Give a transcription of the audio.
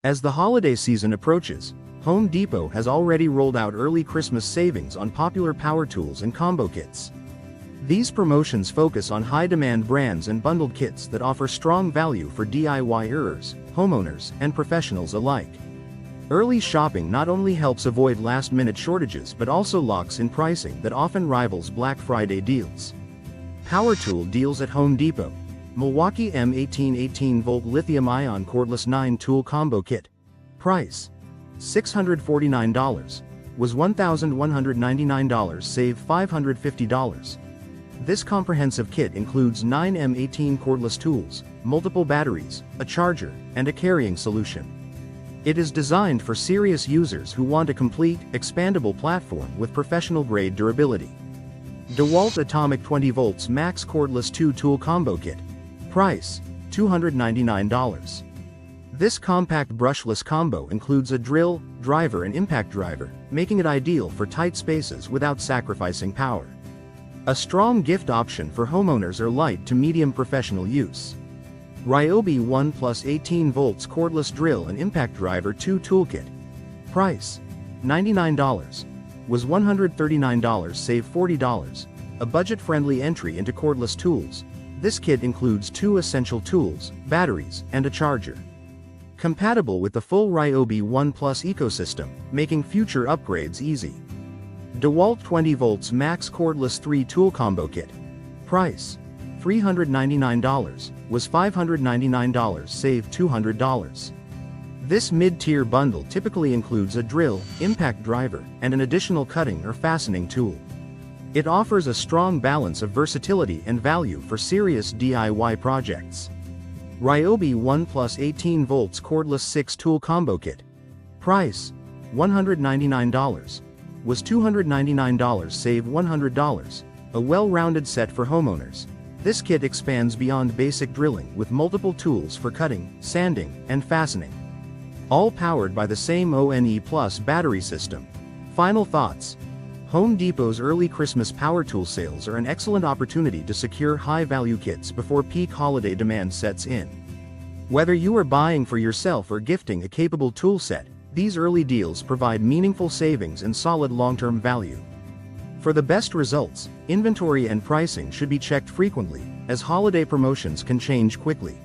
As the holiday season approaches, Home Depot has already rolled out early Christmas savings on popular power tools and combo kits. These promotions focus on high-demand brands and bundled kits that offer strong value for DIYers, homeowners, and professionals alike. Early shopping not only helps avoid last-minute shortages but also locks in pricing that often rivals Black Friday deals. Power tool deals at Home Depot. Milwaukee M18 18-volt Lithium-Ion Cordless 9-tool combo kit. Price: $649. Was $1,199, save $550. This comprehensive kit includes 9 M18 cordless tools, multiple batteries, a charger, and a carrying solution. It is designed for serious users who want a complete, expandable platform with professional-grade durability. Dewalt Atomic 20 volts Max Cordless 2-tool combo kit. Price: $299. This compact brushless combo includes a drill, driver and impact driver, making it ideal for tight spaces without sacrificing power. A strong gift option for homeowners or light to medium professional use. Ryobi 1 plus 18 volts cordless drill and impact driver 2 toolkit. Price: $99. Was $139, save $40. A budget-friendly entry into cordless tools. This kit includes 2 essential tools, batteries, and a charger. Compatible with the full Ryobi 1 Plus ecosystem, making future upgrades easy. Dewalt 20 volts Max Cordless 3-tool combo kit. Price: $399. Was $599, save $200. This mid-tier bundle typically includes a drill, impact driver, and an additional cutting or fastening tool. It offers a strong balance of versatility and value for serious DIY projects. Ryobi 1 plus 18 volts cordless 6-tool combo kit. Price: $199. Was $299, save $100. A well-rounded set for homeowners. This kit expands beyond basic drilling with multiple tools for cutting, sanding, and fastening. All powered by the same ONE Plus battery system. Final thoughts. Home Depot's early Christmas power tool sales are an excellent opportunity to secure high-value kits before peak holiday demand sets in. Whether you are buying for yourself or gifting a capable tool set, these early deals provide meaningful savings and solid long-term value. For the best results, inventory and pricing should be checked frequently, as holiday promotions can change quickly.